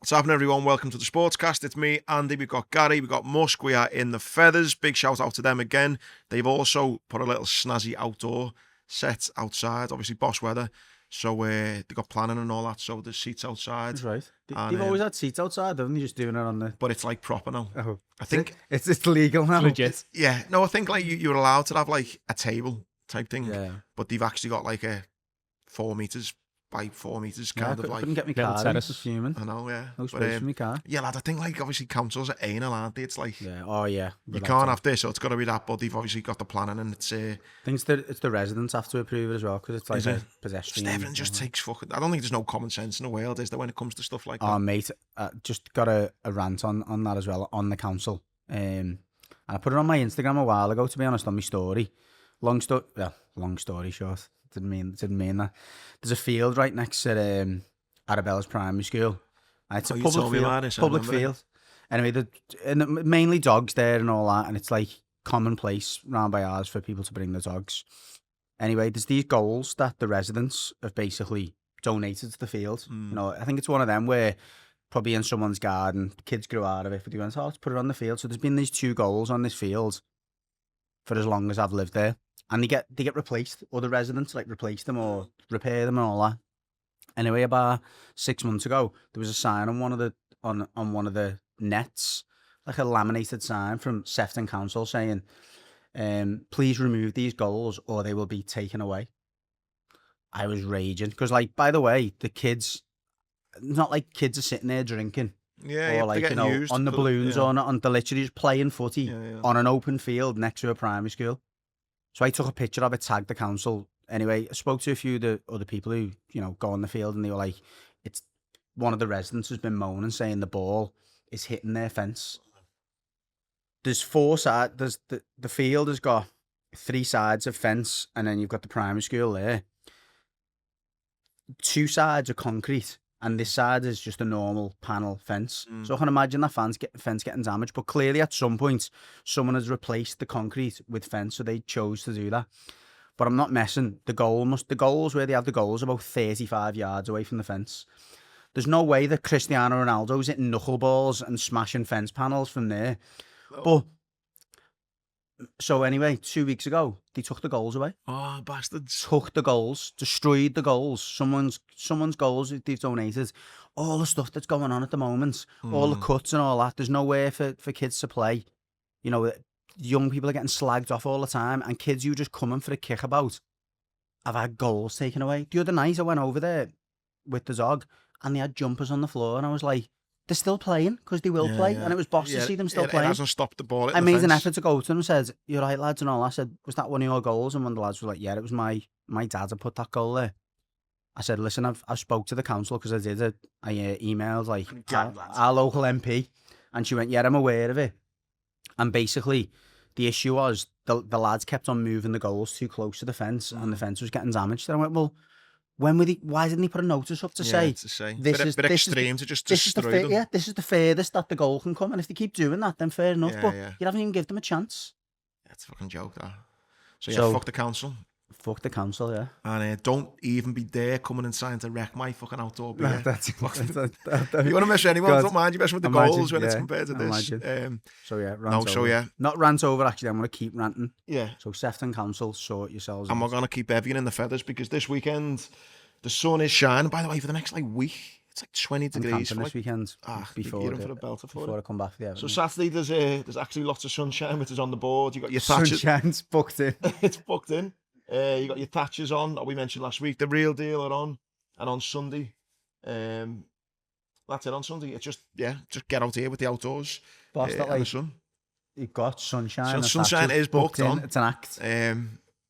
What's happening, everyone? Welcome to the Sportscast. It's me, Andy. We've got Gary. We've got Musk. We are in the Feathers. Big shout out to them again. They've also put a little snazzy outdoor set outside. Obviously, boss weather. So they got planning and all that. So there's seats outside. That's right. And, They've always had seats outside, haven't they? Just doing it on the... But it's like proper now. Oh, I think... It's legal now. Legit. Yeah. No, I think like you're allowed to have like a table type thing. Yeah. But they've actually got like a 4 meters by 4 meters kind of I like... couldn't get my little car terrace. in, fuming. I know, yeah. No space for my car. Yeah, lad, I think like obviously councils are anal, aren't they? It's like... Yeah. Oh, yeah. You can't have this, so it's got to be that, but they've obviously got the planning and it's... I think it's the residents have to approve it as well, because it's like a pedestrian. Everything just takes fucking... I don't think there's no common sense in the world, is there, when it comes to stuff like that? Oh, mate, just got a rant on that as well, on the council. And I put it on my Instagram a while ago, to be honest, on my story. Long story short. Didn't mean that. There's a field right next to Arabella's primary school. And it's a public field. Anyway, mainly dogs there and all that, and it's like commonplace round by ours for people to bring their dogs. Anyway, there's these goals that the residents have basically donated to the field. You know, I think it's one of them where probably in someone's garden, kids grew out of it, but they went, let's put it on the field. So there's been these 2 goals on this field for as long as I've lived there. And they get replaced, or the residents like replace them or repair them and all that. Anyway, about 6 months ago, there was a sign on one of the nets, like a laminated sign from Sefton Council saying, please remove these goals or they will be taken away. I was raging because, like, by the way, the kids, not like kids are sitting there drinking. Yeah, or like, you know, on the balloons or on the literally just playing footy on an open field next to a primary school. So I took a picture of it, tagged the council. Anyway, I spoke to a few of the other people who, you know, go on the field, and they were like, it's one of the residents has been moaning, saying the ball is hitting their fence. There's 4 sides. The field has got 3 sides of fence, and then you've got the primary school there. 2 sides are concrete, and this side is just a normal panel fence. So I can imagine that fence getting damaged. But clearly, at some point, someone has replaced the concrete with fence, so they chose to do that. But I'm not messing. The goals where they have the goals about 35 yards away from the fence. There's no way that Cristiano Ronaldo's hitting knuckleballs and smashing fence panels from there. Oh. But so anyway, 2 weeks ago, they took the goals away. Oh, bastards. Took the goals, destroyed the goals. Someone's goals they've donated. All the stuff that's going on at the moment, all the cuts and all that. There's nowhere for kids to play. You know, young people are getting slagged off all the time, and kids who just coming for a kickabout have had goals taken away. The other night I went over there with the dog, and they had jumpers on the floor, and I was like, they're still playing, because they will play. And it was boss to see them still playing. It hasn't stopped the ball. I made an effort to go to them and said, you're right, lads, and all. I said, was that one of your goals? And one of the lads was like, yeah, it was my dad had put that goal there. I said, listen, I've spoke to the council, because I did I emailed like our local MP, and she went, yeah, I'm aware of it. And basically, the issue was the lads kept on moving the goals too close to the fence, and the fence was getting damaged. And I went, well, why didn't he put a notice up to say this is extreme to just destroy them? Yeah, this is the furthest that the goal can come, and if they keep doing that, then fair enough. But you haven't even give them a chance. Yeah, it's a fucking joke, that. So fuck the council. Fuck the council, yeah. And don't even be there coming and trying to wreck my fucking outdoor beer. You want to mess with anyone? Don't mind you messing with the goals when it's compared to this. Not rant over, actually. I'm going to keep ranting. Yeah. So Sefton Council, sort yourselves And we're going to keep everything in the feathers, because this weekend the sun is shining. By the way, for the next week, it's like 20 degrees. For this weekend, before I come back for the Everton. So Saturday there's actually lots of sunshine, which is on the board. You got your Thatchers. Sunshine's booked in. It's booked in. You got your Thatchers on that we mentioned last week. The Real Deal are on, and on Sunday, that's it. On Sunday, it's just get out here with the outdoors. Boss, that and the sun. You've got sunshine. Sunshine is booked on. It's an act.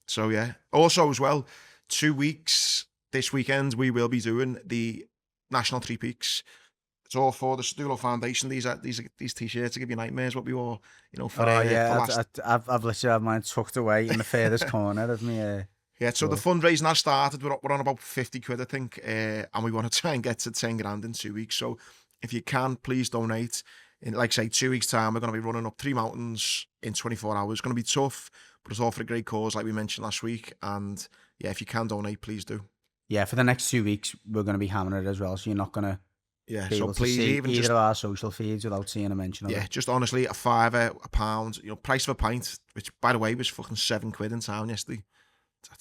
So yeah. Also as well, 2 weeks this weekend we will be doing the National Three Peaks. It's all for the Stulo Foundation. These t-shirts to give you nightmares. What we wore, for. I've literally had mine tucked away in the furthest corner of me. So the fundraising has started. We're on about 50 quid, I think, and we want to try and get to 10 grand in 2 weeks. So if you can, please donate. In, like say, 2 weeks' time, we're going to be running up 3 mountains in 24 hours. It's going to be tough, but it's all for a great cause, like we mentioned last week. And yeah, if you can donate, please do. Yeah, for the next 2 weeks, we're going to be hammering it as well. So you're not going to Yeah, be so able to please, see even either just of our social feeds without seeing a mention of yeah, it. just honestly, a fiver, a pound, price of a pint, which by the way was fucking £7 in town yesterday.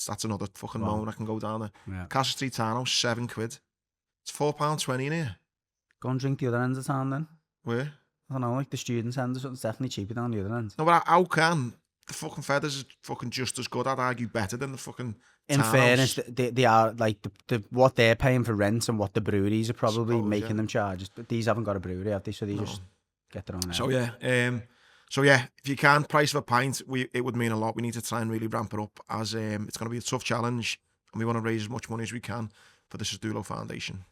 That's another fucking moan I can go down there. Yeah. Castle Street Town, £7. It's £4.20 in here. Go and drink the other end of town then. Where? I don't know, like the students' end or something. It's definitely cheaper down the other end. No, but how can the fucking Feathers is fucking just as good? I'd argue better than the fucking In Townhouse. fairness, they are like the what they're paying for rent and what the breweries are probably making them charge. But these haven't got a brewery, have they? So they just get their own. So yeah, if you can price of a pint, it would mean a lot. We need to try and really ramp it up, as it's going to be a tough challenge, and we want to raise as much money as we can for the Sedulo Foundation.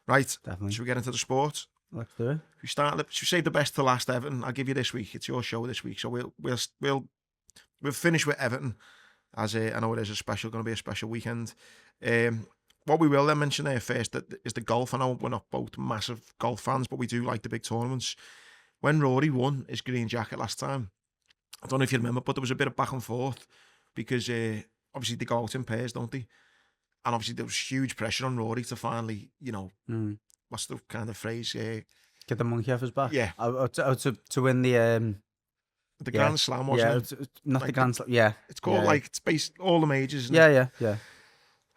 Right, Definitely. should we get into the sport? Let's do it. Should we save the best to last, Everton? I'll give you this week. It's your show this week, so we'll finish with Everton, as I know it is going to be a special weekend. What we will then mention there first is the golf. I know we're not both massive golf fans, but we do like the big tournaments. When Rory won his green jacket last time, I don't know if you remember, but there was a bit of back and forth because obviously they go out in pairs, don't they? And obviously there was huge pressure on Rory to finally, what's the kind of phrase? Get the monkey off his back. Yeah. To win the Grand Slam, wasn't it? Not like the Grand Slam. Yeah. It's called it's based all the majors. Isn't it? Yeah.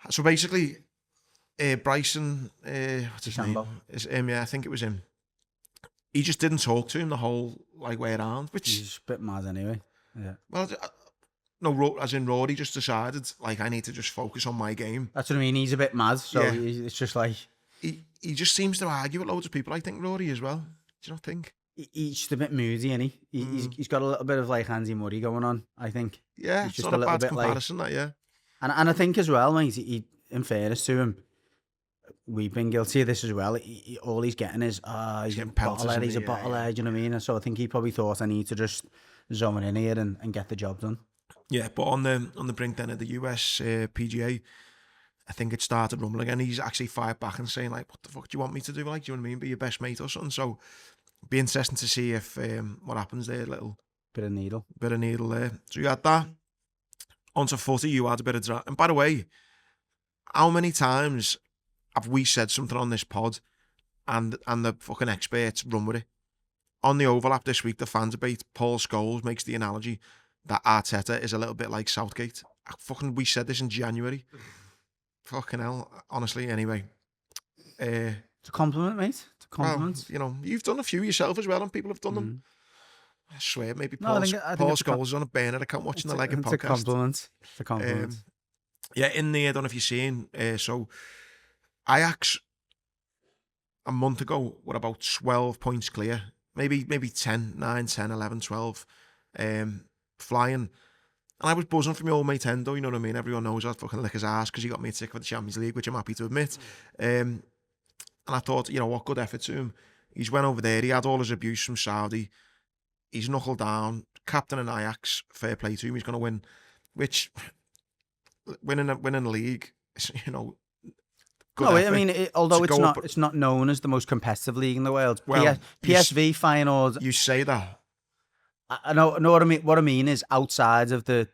So basically, Bryson, what's his name? Is him? Yeah, I think it was him. He just didn't talk to him the whole way around, which he's a bit mad anyway. Yeah. Well, no, as in Rory just decided I need to just focus on my game. That's what I mean. He's a bit mad, so it's just like he just seems to argue with loads of people. I think Rory as well. Do you not think? He's just a bit moody, isn't he? He's got a little bit of like Hansi Murray going on, I think. Yeah, he's just not a bad comparison, like, yeah. And I think as well, mate, in fairness to him, we've been guilty of this as well. All he's getting is, he's a bottlehead, he's a bottlehead, you know what I mean? And so I think he probably thought, I need to just zone in here and get the job done. Yeah, but on the brink then of the US PGA, I think it started rumbling again. He's actually fired back and saying, like, what the fuck do you want me to do? Like, do you know what I mean? Be your best mate or something. So it'd be interesting to see if what happens there. Little bit of needle there. So you had that. Onto footy, you had a bit of draft. And by the way, how many times have we said something on this pod and the fucking experts run with it? On the overlap this week, the fan debate, Paul Scholes makes the analogy that Arteta is a little bit like Southgate. We said this in January. Fucking hell, honestly, anyway. It's a compliment, mate. It's a compliment. Well, you've done a few yourself as well, and people have done them. I swear, maybe Paul Scholes is on a burner account watching the Leg It podcast. It's a compliment. Yeah, in there, I don't know if you've seen. So, Ajax, a month ago, were about 12 points clear. Maybe 10, 9, 10, 11, 12. Flying. And I was buzzing from my old mate Endo, you know what I mean? Everyone knows I'd fucking lick his ass because he got me a ticket for the Champions League, which I'm happy to admit. And I thought, what good effort to him. He's went over there, he had all his abuse from Saudi. He's knuckled down, captain in Ajax, fair play to him, he's going to win. Which, winning the league, good effort. I mean, although it's not known as the most competitive league in the world. Well, PSV Feyenoord. You say that. I know what I mean. What I mean is outside of the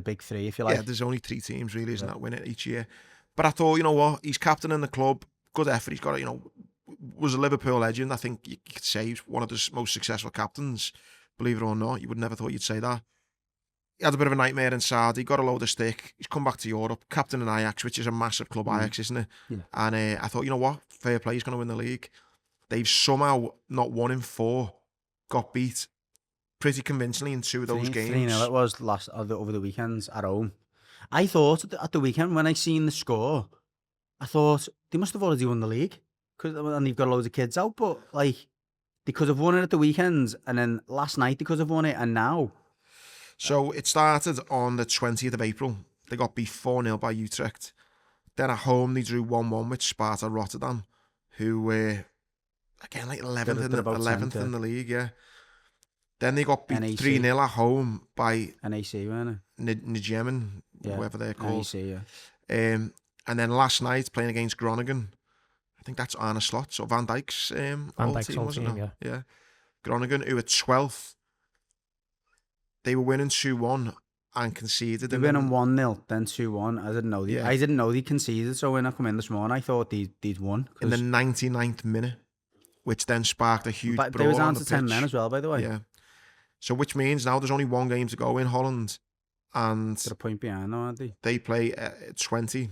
big three, if you like. Yeah, there's only 3 teams really, isn't that, win it each year. But I thought, you know what, he's captain in the club, good effort. He's got, was a Liverpool legend. I think you could say he's one of the most successful captains. Believe it or not, you would never thought you'd say that. He had a bit of a nightmare in Saudi, got a load of stick. He's come back to Europe, captain in Ajax, which is a massive club, Ajax, isn't it? Yeah. And I thought, you know what, fair play, he's going to win the league. They've somehow not 1 in 4 got beat pretty convincingly in 2 of those games. 3-0 it was over the weekends at home. I thought at the weekend when I seen the score, I thought they must have already won the league and they've got loads of kids out. But like they could have won it at the weekends, and then last night they could have won it, and now. So it started on the 20th of April. They got beat 4-0 by Utrecht. Then at home they drew 1-1 with Sparta Rotterdam, who were again like 11th in the league. Yeah. Then they got beat 3-0 at home by NAC, weren't it? Nijmegen, whoever they're called. NAC, yeah. And then last night, playing against Groningen, I think that's Arne Slot, so Van Dijk's old team, wasn't it? Yeah. Groningen, who were 12th. They were winning 2-1 and conceded. They win them 1-0, then 2-1. I didn't know they conceded. So when I come in this morning, I thought they'd won. In the 99th minute, which then sparked a huge brawl. They were down to the 10 pitch. men as well, by the way. Yeah. So which means now there's only one game to go in Holland, and they're a point behind now, aren't they? They play 20,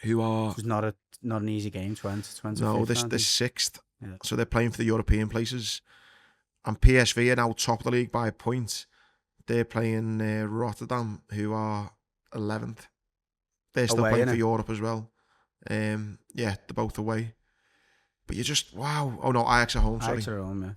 who are. It's not an easy game. 20. No, they're 6th. Yeah. So they're playing for the European places, and PSV are now top of the league by a point. They're playing Rotterdam, who are 11th. They're still playing for Europe as well. Yeah, they're both away. But you just, wow. Oh no, Ajax are home, sorry. Ajax are home, yeah.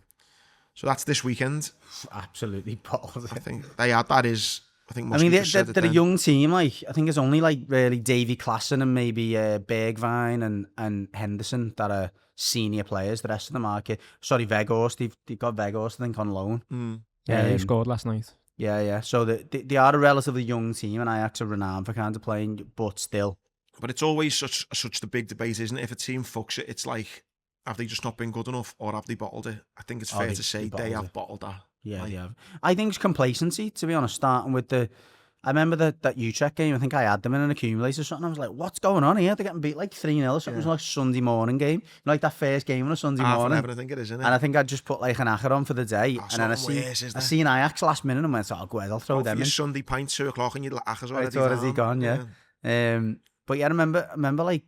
So that's this weekend. Absolutely bottled. I think they are. That is. I think. They're a young team. Like I think it's only like really Davy Klaassen and maybe Bergwijn and Henderson that are senior players. The rest of the market. Sorry, Weghorst. They've got Weghorst, I think, on loan. Yeah, he scored last night. Yeah. So they are a relatively young team, and Ajax are renowned for kind of playing, but still. But it's always such the big debate, isn't it? If a team fucks it, it's like, have they just not been good enough, or have they bottled it? I think it's fair to say they have bottled that. Yeah, they have. I think it's complacency, to be honest, starting with I remember that Utrecht game, I think I had them in an accumulator or something. I was like, what's going on here? They're getting beat like 3-0 or something. It was like a Sunday morning game. Like that first game on a Sunday morning. I think it is, isn't it? And I think I just put like an acca on for the day. And then I seen Ajax last minute and went, oh, go ahead, I'll throw them in. Sunday pint, 2 o'clock, and your acca's already gone, yeah. But yeah, I remember like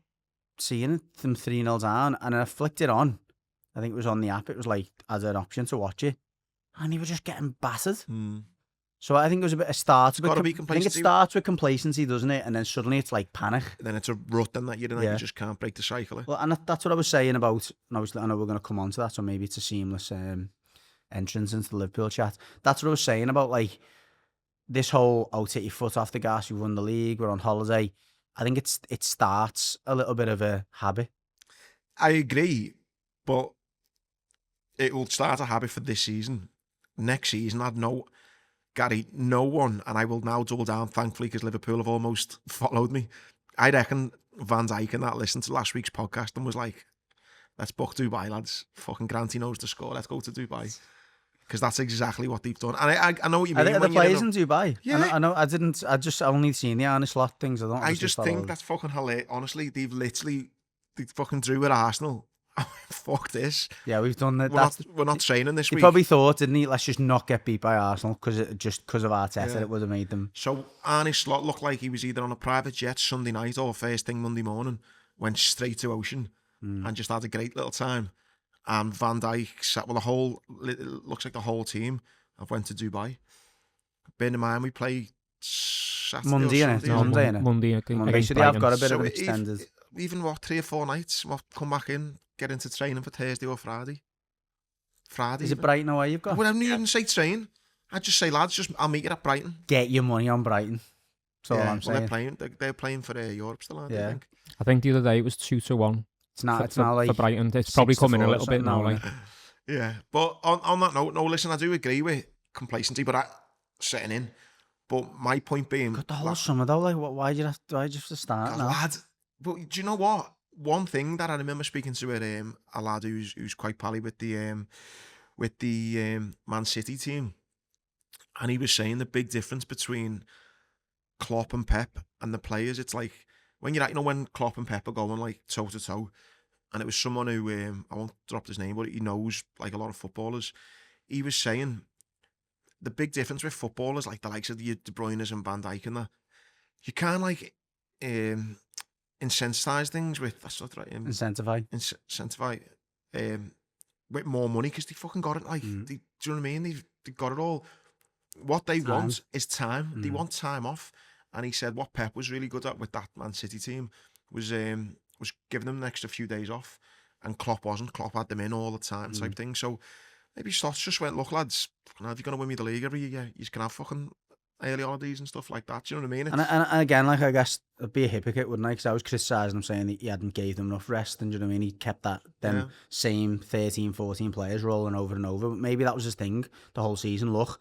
seeing them 3-0 down, and I flicked it on. I think it was on the app. It was like as an option to watch it, and they were just getting battered. So I think it was a bit of start. I think it starts with complacency, doesn't it? And then suddenly it's like panic. Then it's a rut, then that you just can't break the cycle. Well, and that's what I was saying about. And obviously, I know we're going to come on to that, so maybe it's a seamless entrance into the Liverpool chat. That's what I was saying about like this whole take your foot off the gas. We won the league. We're on holiday. I think it starts a little bit of a habit. I agree, but it will start a habit for this season. Next season, no one, and I will now double down, thankfully, because Liverpool have almost followed me. I reckon Van Dijk and that listened to last week's podcast and was like, let's book Dubai, lads. Fucking Granty knows the score. Let's go to Dubai. Because that's exactly what they've done. And I know what you mean. Are the players in Dubai? Yeah. I know. I just only seen the Arne Slot things. I just think that's fucking hilarious. Honestly, they fucking drew with Arsenal. Fuck this. Yeah, we've done that. We're not training this week. He probably thought, didn't he? Let's just not get beat by Arsenal because of Arteta. It would have made them. So Arne Slot looked like he was either on a private jet Sunday night or first thing Monday morning. Went straight to Ocean and just had a great little time. And Van Dijk sat. Well, it looks like the whole team have went to Dubai. Bear in mind we play Saturday Monday, innit? Monday. So they have got a bit of an extended. Even 3 or 4 nights, we'll come back in, get into training for Thursday or Friday. Is it Brighton away you've got? I wouldn't even say train. I'd just say, lads, I'll meet you at Brighton. Get your money on Brighton. That's all I'm saying. They're playing for Europe still, aren't they? I think the other day it was 2-1. It's now like for Brighton. It's probably coming a little bit now. Like. Yeah, but on that note, no, listen, I do agree with complacency, but setting in. But my point being, got the whole summer though. Like, why do you have to start now? Lad, but do you know what? One thing that I remember speaking to a lad who's quite pally with the Man City team, and he was saying the big difference between Klopp and Pep and the players. It's like when when Klopp and Pep are going like toe to toe, and it was someone who I won't drop his name, but he knows like a lot of footballers. He was saying the big difference with footballers, like the likes of the De Bruyne's and Van Dijk and that, you can't like incentivize things with incentivize with more money because they fucking got it. Like, do you know what I mean? They got it all. What they want is time. They want time off. And he said what Pep was really good at with that Man City team was giving them an extra few days off, and Klopp wasn't. Klopp had them in all the time type thing. So maybe Slotts just went, look lads, if you're going to win me the league every year, you can have fucking early holidays and stuff like that. Do you know what I mean? And again, like, I guess I'd be a hypocrite, wouldn't I? Because I was criticising him, saying that he hadn't gave them enough rest, and do you know what I mean? He kept them same 13, 14 players rolling over and over. But maybe that was his thing the whole season. Look,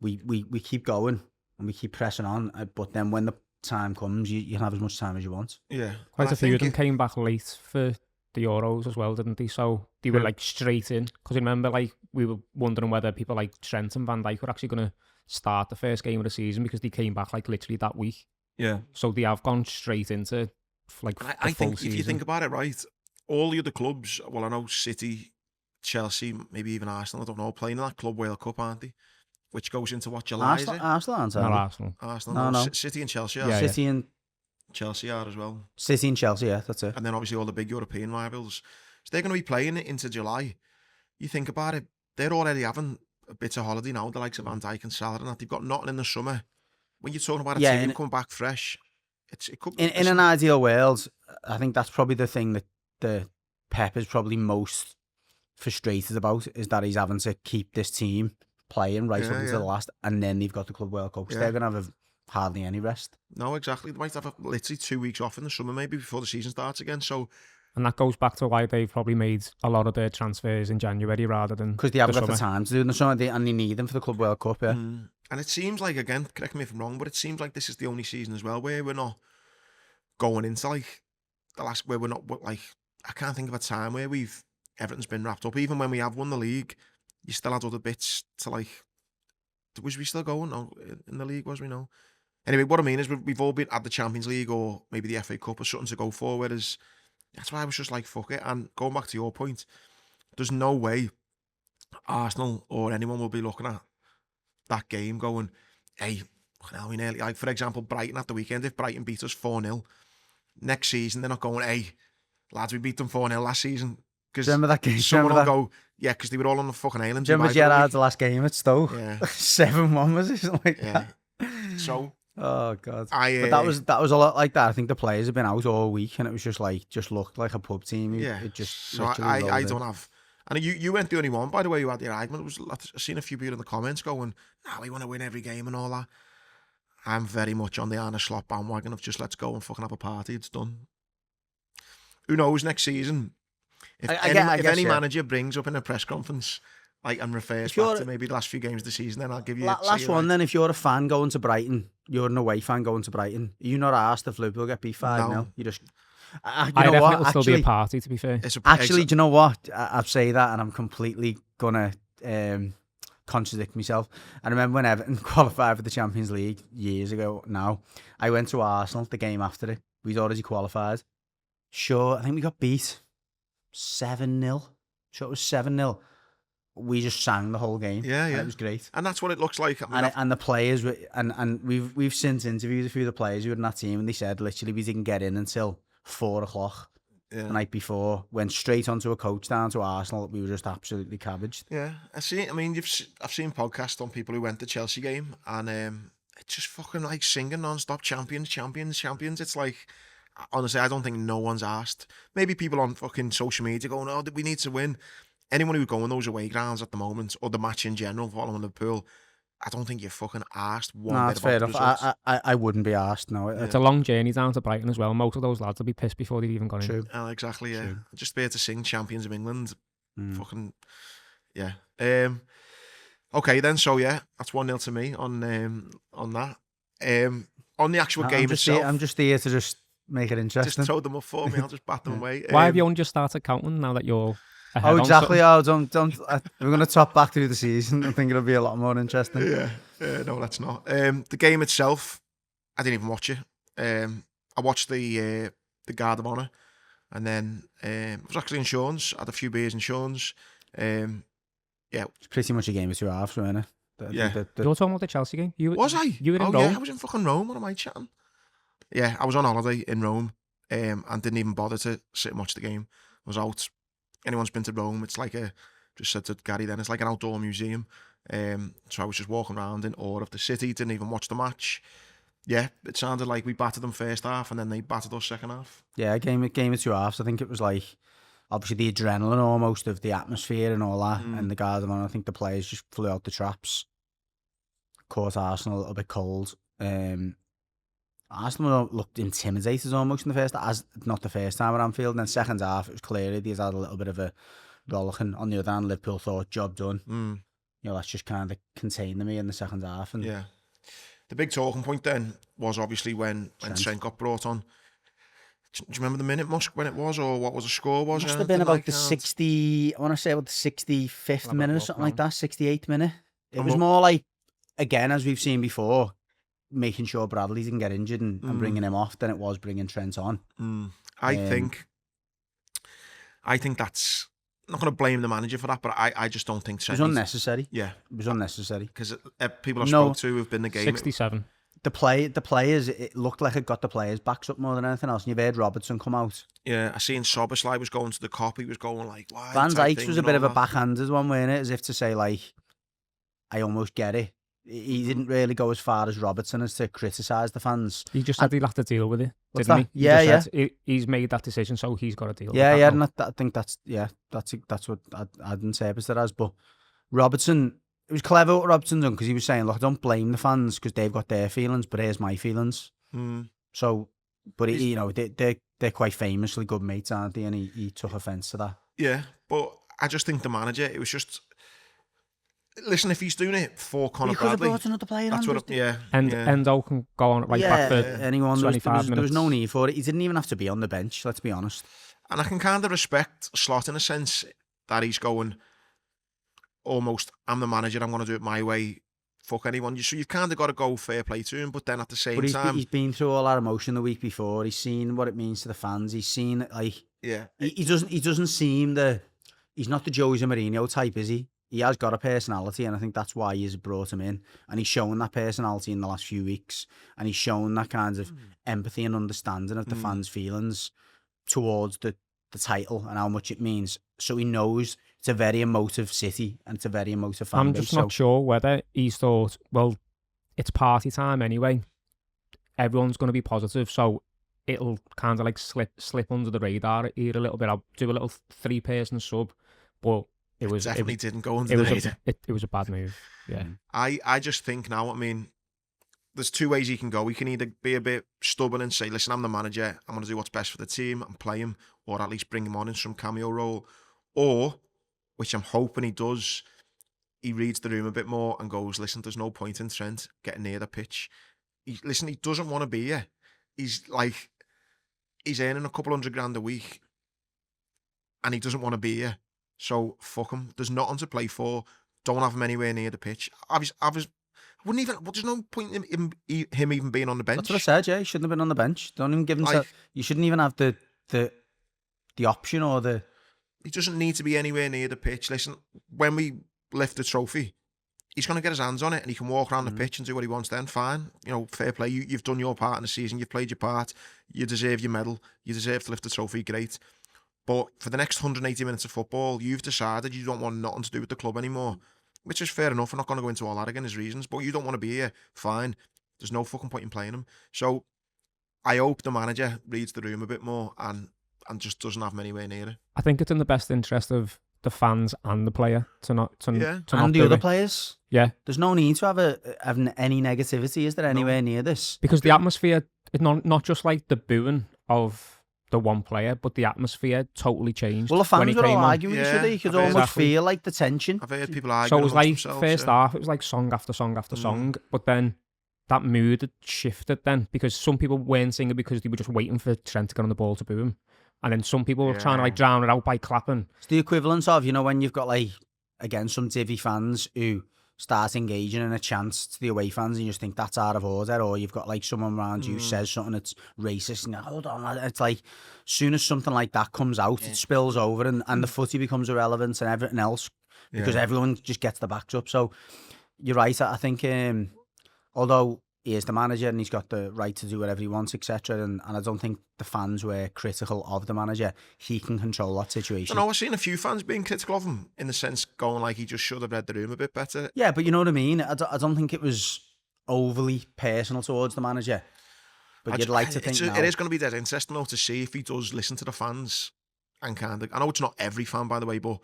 we keep going and we keep pressing on, but then when the time comes, you can have as much time as you want. Yeah. Quite a few of them came back late for the Euros as well, didn't they? So they were like straight in. Because remember, like, we were wondering whether people like Trent and Van Dijk were actually going to start the first game of the season because they came back like literally that week. Yeah. So they have gone straight into like the I full think season. if you think about it, right, all the other clubs, well, I know City, Chelsea, maybe even Arsenal, I don't know, playing in that Club World Cup, aren't they? Which goes into what, July, is it? Arsenal aren't Not they? Arsenal. Arsenal, No. City and Chelsea are. Yeah, City and Chelsea are as well. City and Chelsea, yeah, that's it. And then obviously all the big European rivals. So they're going to be playing it into July. You think about it, they're already having a bit of holiday now, the likes of Van Dijk and Salah, and that. They've got nothing in the summer. When you're talking about a team coming back fresh, it could be... In an ideal world, I think that's probably the thing that the Pep is probably most frustrated about, is that he's having to keep this team playing right up until the last, and then they've got the Club World Cup. So they're going to have hardly any rest. No, exactly. They might have literally 2 weeks off in the summer, maybe, before the season starts again. So, and that goes back to why they've probably made a lot of their transfers in January rather than because they haven't got the time to do it in the summer, and they need them for the Club World Cup. Yeah. And it seems like, again, correct me if I'm wrong, but it seems like this is the only season as well where we're not going into like the last, where we're not like, I can't think of a time where everything's been wrapped up. Even when we have won the league, you still had other bits to like. Was we still going? No, in the league, was we? No. Anyway, what I mean is we've all been at the Champions League or maybe the FA Cup or something to go for. Whereas that's why I was just like, fuck it. And going back to your point, there's no way Arsenal or anyone will be looking at that game going, hey, we nearly, like for example, Brighton at the weekend. If Brighton beat us 4-0 next season, they're not going, hey, lads, we beat them 4-0 last season. Because remember that game? Someone will go, yeah, because they were all on the fucking island. Do you remember Gerrard's last game at Stoke? Yeah. 7-1 was it? Something like that. So, oh god, but that was a lot like that. I think the players have been out all week, and it was just looked like a pub team. It just so I don't have. And you weren't the only one, by the way, who had the argument. I've seen a few people in the comments going, "No, we want to win every game and all that." I'm very much on the Arne Slot bandwagon of just let's go and fucking have a party. It's done. Who knows next season? If any manager brings up in a press conference like and refers back to maybe the last few games of the season, then I'll give you last one. Then, if you're a fan going to Brighton, you're an away fan going to Brighton. You're not asked if Liverpool get beat 5-0. No. You just. I reckon it'll still be a party. To be fair, actually, do you know what? I say that, and I'm completely gonna contradict myself. I remember when Everton qualified for the Champions League years ago. Now, I went to Arsenal the game after it. We'd already qualified. Sure, I think we got beat 7-0. Sure, it was 7-0. We just sang the whole game. Yeah. And it was great. And that's what it looks like. I mean, and the players, and we've since interviewed a few of the players who were in that team, and they said literally we didn't get in until 4:00 the night before. Went straight onto a coach down to Arsenal. We were just absolutely cabbaged. Yeah, I see. I mean, I've seen podcasts on people who went to Chelsea game, and it's just fucking like singing non-stop, champions, champions, champions. It's like, honestly, I don't think no one's asked. Maybe people on fucking social media going, oh, we need to win. Anyone who's going those away grounds at the moment, or the match in general, following Liverpool, I don't think you're fucking asked one bit about the results. I wouldn't be asked, no. It's a long journey down to Brighton as well. Most of those lads will be pissed before they've even gone in. Exactly, yeah. True. Just there to sing Champions of England. Fucking, yeah. Okay then, so yeah, that's 1-0 to me on that. On the actual game itself. I'm just here to just make it interesting. Just throw them up for me, I'll just bat them away. Why have you only just started counting now that you're ahead? Oh, exactly. We're going to top back through the season. I think it'll be a lot more interesting. Yeah. No, that's not. The game itself, I didn't even watch it. I watched the Guard of Honour, and then I was actually in Sean's. I had a few beers in Sean's. Yeah, it's pretty much a game of 2 halves, wasn't it? You're talking about the Chelsea game? Was I? You were in Rome? Yeah, I was in fucking Rome. What am I chatting? Yeah, I was on holiday in Rome, and didn't even bother to sit and watch the game. I was out. Anyone's been to Rome, it's like just said to Gary then, it's like an outdoor museum. So I was just walking around in awe of the city, didn't even watch the match. Yeah, it sounded like we battered them first half and then they battered us second half. Yeah, game of 2 halves. I think it was like, obviously the adrenaline almost of the atmosphere and all that, and the Guard of Honour. I think the players just flew out the traps, caught Arsenal a little bit cold. Arsenal looked intimidated almost in the first, as not the first time at Anfield, and then second half it was clear they had a little bit of a rollicking. On the other hand, Liverpool thought job done. You know, let's just kind of contain them in the second half. And yeah, the big talking point then was obviously when Trent got brought on. Do you remember the minute, Musk, when it was, or what was the score was? Must have been about the 60. I want to say about the 65th minute or something like that. 68th minute. It was more like again, as we've seen before, making sure Bradley didn't get injured and bringing him off than it was bringing Trent on. I think that's... I'm not going to blame the manager for that, but I just don't think Trent... It was unnecessary. Yeah. It was unnecessary. Because people I've spoke to who've been in the game... 67. The players, it looked like it got the players' backs up more than anything else. And you've heard Robertson come out. Yeah, I seen Soboslai was going to the cop. He was going like, why? Van Dijk's was a bit of a backhanded one, wasn't it? As if to say, like, I almost get it. He didn't really go as far as Robertson as to criticise the fans. He just said he'll have to deal with it, What's didn't that? he? Yeah. Said he's made that decision, so he's got to deal with Yeah, that. and I think that's what I'd interpret it as. But Robertson, it was clever what Robertson done, because he was saying, look, I don't blame the fans because they've got their feelings, but here's my feelings. So, but you know, they're quite famously good mates, aren't they? And he took offence to that. Yeah, but I just think the manager, it was just... Listen, if he's doing it for Conor Bradley... He could have brought another player on. Endo can go on right back for anyone, 25 minutes. There was no need for it. He didn't even have to be on the bench, let's be honest. And I can kind of respect Slot in a sense that he's going almost, I'm the manager, I'm going to do it my way, fuck anyone. So you've kind of got to go fair play to him, but then at the same time... He's been through all that emotion the week before. He's seen what it means to the fans. He's seen, like... Yeah. He doesn't seem he's not the Jose Mourinho type, is he? He has got a personality, and I think that's why he's brought him in. And he's shown that personality in the last few weeks, and he's shown that kind of empathy and understanding of the fans' feelings towards the title and how much it means. So he knows it's a very emotive city and it's a very emotive fan base. I'm just not sure whether he's thought, well, it's party time anyway. Everyone's going to be positive, so it'll kind of like slip under the radar here a little bit. I'll do a little 3-person sub, but it definitely didn't go under the radar. It was a bad move. Yeah. I just think now, I mean, there's two ways he can go. He can either be a bit stubborn and say, listen, I'm the manager, I'm going to do what's best for the team and play him, or at least bring him on in some cameo role. Or, which I'm hoping he does, he reads the room a bit more and goes, listen, there's no point in Trent getting near the pitch. He doesn't want to be here. He's earning a couple $100,000 a week and he doesn't want to be here. So fuck him. There's nothing to play for. Don't have him anywhere near the pitch. There's no point in him even being on the bench. That's what I said, yeah. He shouldn't have been on the bench. Don't even give him... you shouldn't even have the option or the... He doesn't need to be anywhere near the pitch. Listen, when we lift the trophy, he's going to get his hands on it and he can walk around the pitch and do what he wants then. Fine. You know, fair play. You've done your part in the season. You've played your part. You deserve your medal. You deserve to lift the trophy. Great. But for the next 180 minutes of football, you've decided you don't want nothing to do with the club anymore, which is fair enough. I'm not going to go into all that again as reasons, but you don't want to be here. Fine. There's no fucking point in playing him. So I hope the manager reads the room a bit more and just doesn't have him anywhere near it. I think it's in the best interest of the fans and the player to not and the other players. Yeah. There's no need to have any negativity, is there, anywhere near this? Because the atmosphere, it's not just like the booing of the one player, but the atmosphere totally changed. Well, the fans were all arguing with each other. You could almost feel like the tension. I've heard people arguing. So it was like first half, it was like song after song after song, but then that mood had shifted then, because some people weren't singing because they were just waiting for Trent to get on the ball to boo him, and then some people were trying to like drown it out by clapping. It's the equivalent of, you know, when you've got like, again, some divvy fans who start engaging in a chant to the away fans and you just think that's out of order, or you've got like someone around you who says something that's racist and hold on, it's like, as soon as something like that comes out, it spills over and the footy becomes irrelevant and everything else, because everyone just gets the backs up. So you're right. I think although he is the manager and he's got the right to do whatever he wants, etc., and I don't think the fans were critical of the manager, he can control that situation. I've seen a few fans being critical of him, in the sense going like he just should have read the room a bit better. Yeah, but you know what I mean? I don't think it was overly personal towards the manager. But you'd like to think it is going to be dead interesting though to see if he does listen to the fans and kind of... I know it's not every fan, by the way, but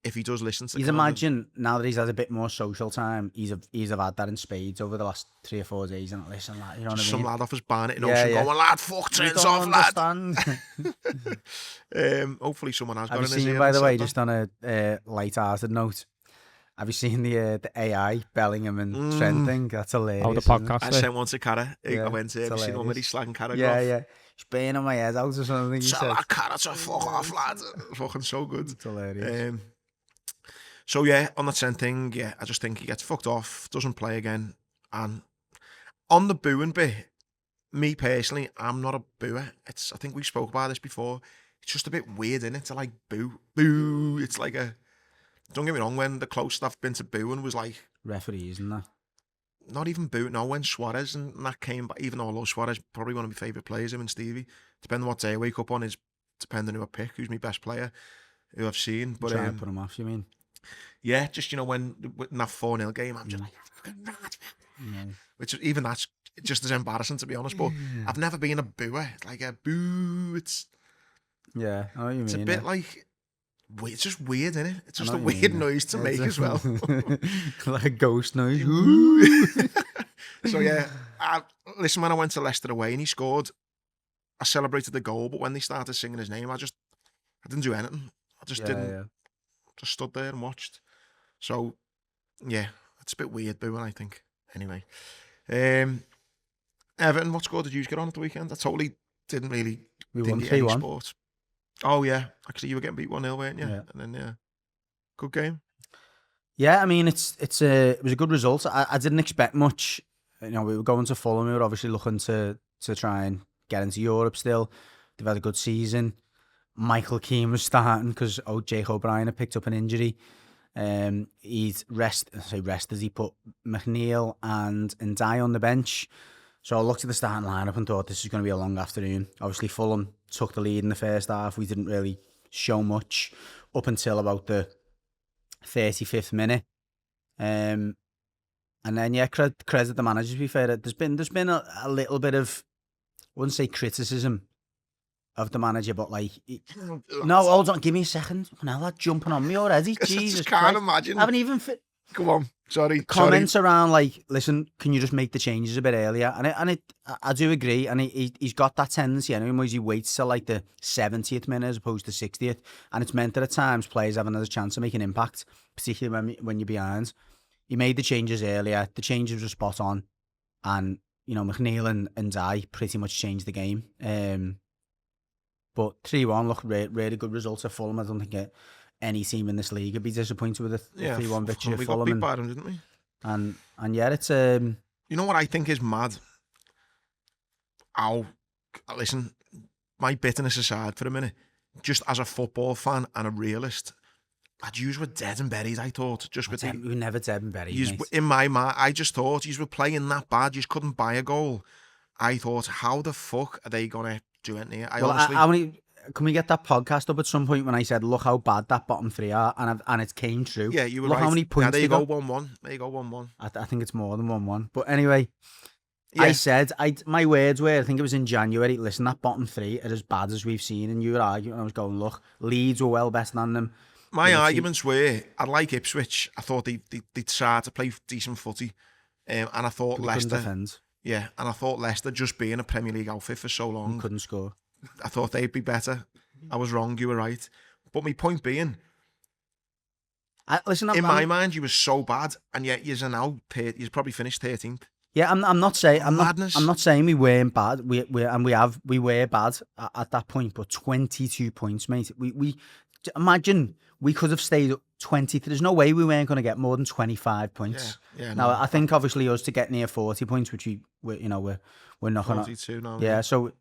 if he does listen to... He's imagine, now that he's had a bit more social time, he's have had that in spades over the last 3 or 4 days, and listen, lad, you know what I mean? Some lad off his barnet in Ocean going, lad, fuck Trent's off, lad. Hopefully someone has got in his ear. Have you seen, by the way, just on a light-hearted note, have you seen the AI Bellingham and Trent thing? That's hilarious. Oh, the podcast. I sent one to Cara. I went to, have you seen one where he's slagging Cara off? Yeah. He's burning my head out or something. Tell that Cara to fuck off, lad. Fucking so good. It's hilarious. So yeah, on that same thing, yeah, I just think he gets fucked off, doesn't play again. And on the booing bit, me personally, I'm not a booer. I think we spoke about this before. It's just a bit weird, isn't it? To like boo. It's like don't get me wrong, when the closest I've been to booing was like referees and that. Not even booing. No, when Suarez and that came back, even though I love Suarez, probably one of my favourite players, him and Stevie. Depending on what day I wake up on is depending who I pick, who's my best player, who I've seen. But try and put him off, you mean? Yeah, just when in that 4-0 game, I'm just like, which even that's just as embarrassing, to be honest. But I've never been a booer. It's like a boo. It's I know what you mean. It's a bit like. It's just weird, isn't it? It's just a weird noise to make as well. Like a ghost noise. So yeah, listen, when I went to Leicester away and he scored, I celebrated the goal, but when they started singing his name, I didn't do anything. I just didn't. Just stood there and watched. So yeah, it's a bit weird booing, I think. Anyway, Everton, what score did you get on at the weekend? I totally didn't really. We won 3-1. Sport. Oh yeah, actually you were getting beat 1-0, weren't you? Yeah. And then good game. Yeah, I mean it was a good result. I didn't expect much. We were going to Fulham. We were obviously looking to try and get into Europe still. They've had a good season. Michael Keane was starting because Jake O'Brien had picked up an injury. He's rested. He put McNeil and Ndiaye on the bench. So I looked at the starting lineup and thought this is going to be a long afternoon. Obviously Fulham took the lead in the first half. We didn't really show much up until about the 35th minute. And then credit the manager, to be fair. There's been a little bit of, I wouldn't say criticism of the manager, but like no, hold on, give me a second. Now that jumping on me already. Jesus Christ. I can't imagine. I haven't even Come on, sorry. Comments around like, listen, can you just make the changes a bit earlier? And I do agree, and he's got that tendency anyway, he waits till like the 70th minute as opposed to 60th, and it's meant that at times players haven't had a chance to make an impact, particularly when you're behind. He made the changes earlier. The changes were spot on, and McNeil and Ndiaye pretty much changed the game. But 3-1 looked really good results at Fulham. I don't think any team in this league would be disappointed with a 3-1 victory at Fulham. We got beat by them, didn't we? And yeah, it's you know what I think is mad? Listen, my bitterness aside for a minute, just as a football fan and a realist, yous were dead and buried, I thought. We were never dead and buried, in my mind, I just thought yous were playing that bad, yous couldn't buy a goal. I thought, how the fuck are they gonna do anything here? Honestly... Can we get that podcast up at some point when I said, look how bad that bottom three are, and it came true. Yeah, you were look right. How many points there you go, 1-1. There you go, 1-1. I think it's more than 1-1. But anyway, yeah. I said, my words were, I think it was in January, listen, that bottom three are as bad as we've seen, and you were arguing, and I was going, look, Leeds were well better than them. My arguments were, I like Ipswich. I thought they'd start to play decent footy, and I thought Leicester... Yeah, and I thought Leicester, just being a Premier League outfit for so long... couldn't score. I thought they'd be better. I was wrong, you were right. But my point being, in my mind, you were so bad, and yet you're now you've probably finished 13th. Yeah, I'm not saying madness. I'm not saying we weren't bad. We were bad at that point, but 22 points, mate. We imagine we could have stayed up 20. There's no way we weren't going to get more than 25 points. Yeah. Now I think obviously us to get near 40 points, which we're not going to. 42 now. Yeah, so.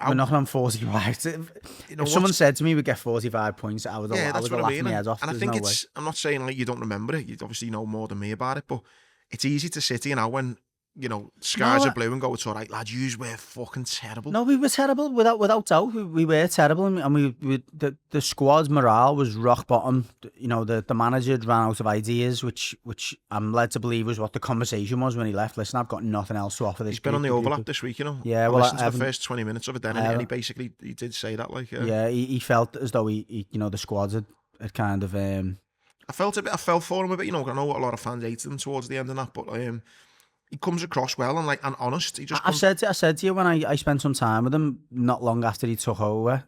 We're knocking on 45. If someone said to me we'd get 45 points, I would have laughed my head off. And I think I'm not saying like you don't remember it. You obviously know more than me about it, but it's easy to sit here now when, skies are blue and go, it's all right, lads, yous were fucking terrible. No, we were terrible, without doubt. We were terrible, and the squad's morale was rock bottom. The manager ran out of ideas, which I'm led to believe was what the conversation was when he left. Listen, I've got nothing else to offer this. He's been on the overlap this week, Yeah, I listened to the first 20 minutes of it then, and he did say that, like... Yeah, he felt as though he the squad had kind of... I felt for him a bit, I know a lot of fans hated him towards the end of that, but... he comes across well and honest. I said to you when I spent some time with him not long after he took over,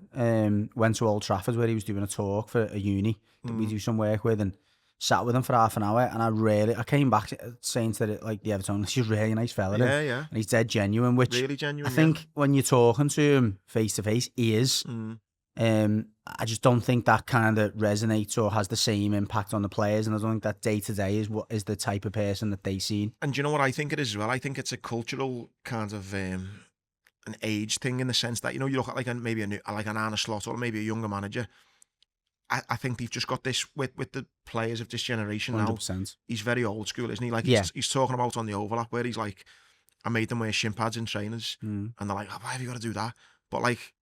went to Old Trafford where he was doing a talk for a uni that we do some work with, and sat with him for half an hour, and I came back saying to the Everton, he's a really nice fella. Yeah. And he's dead genuine, which really genuine. I think when you're talking to him face to face, he is. I just don't think that kind of resonates or has the same impact on the players, and I don't think that day to day is the type of person that they see. And do you know what I think it is as well? I think it's a cultural kind of an age thing, in the sense that, you know, you look at like maybe an Arne Slot or maybe a younger manager. I think they've just got this with the players of this generation 100%. now. He's very old school, isn't he? Like he's talking about on the overlap where he's like, I made them wear shin pads and trainers, and they're like, oh, why have you got to do that? But like,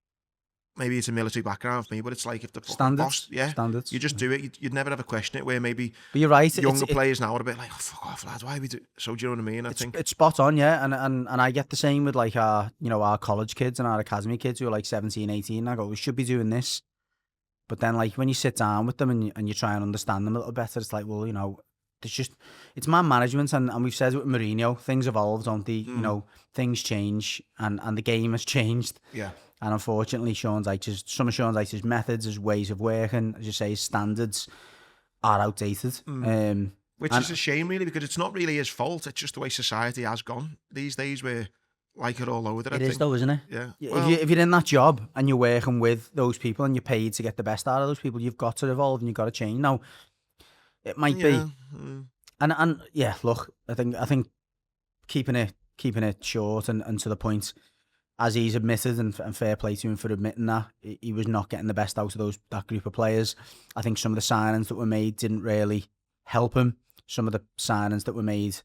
maybe it's a military background for me, but it's like, if the standards, you just do it. You'd never ever question it. Where maybe, but you're right, younger players now are a bit like, oh, fuck off, lads, why we do? So do you know what I mean? I think it's spot on, yeah. And I get the same with like our college kids and our academy kids who are like 17, 18. I go, we should be doing this, but then like when you sit down with them and you try and understand them a little better, it's like, well, you know, it's man management, and we've said it with Mourinho, things evolve, don't they? You know, things change, and the game has changed. Yeah. And unfortunately, some of Sean Dyche's methods, his ways of working, as you say, his standards are outdated. Which is a shame, really, because it's not really his fault. It's just the way society has gone these days. We're like it all over. It is though, isn't it? Yeah. If you're in that job and you're working with those people and you're paid to get the best out of those people, you've got to evolve and you've got to change. Now, it might be, and yeah, look, I think keeping it short and to the point, as he's admitted, and fair play to him for admitting that, he was not getting the best out of that group of players. I think some of the signings that were made didn't really help him. Some of the signings that were made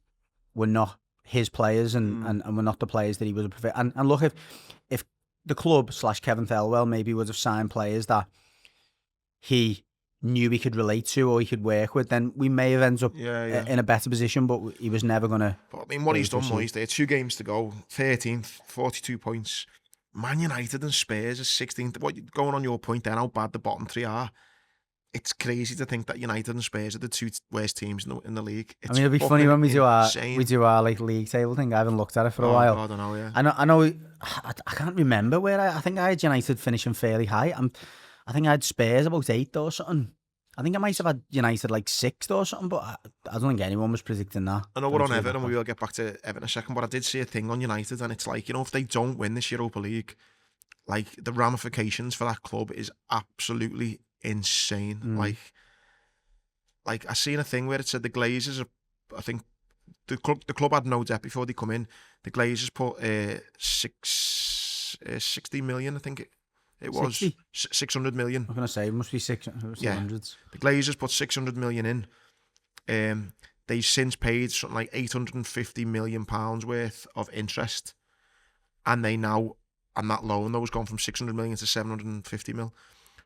were not his players and were not the players that he would have preferred. And look, if the club / Kevin Thelwell maybe would have signed players that he knew he could relate to or he could work with, then we may have ended up in a better position, but he was never going to. But I mean, what he's done, Moyes, there 2 games to go, 13th, 42 points. Man United and Spurs is 16th. What, going on your point then, how bad the bottom 3 are, it's crazy to think that United and Spurs are the 2 worst teams in the league. It's, I mean, it'll be funny when we do our like league table thing. I haven't looked at it for a while. I don't know, yeah. I know. I can't remember where I think I had United finishing fairly high. I think I had Spurs about 8th or something. I think I might have had United like 6th or something, but I don't think anyone was predicting that. I know we're on Everton, and we will get back to Everton in a second, but I did see a thing on United, and it's like, you know, if they don't win this Europa League, like, the ramifications for that club is absolutely insane. Like I seen a thing where it said the Glazers, I think the club had no debt before they come in. The Glazers put 60 million, I think it was 60? 600 million. I'm going to say it must be 600. Yeah. The Glazers put 600 million in. They've since paid something like £850 million worth of interest, and they now, and that loan though has gone from 600 million to 750 mil.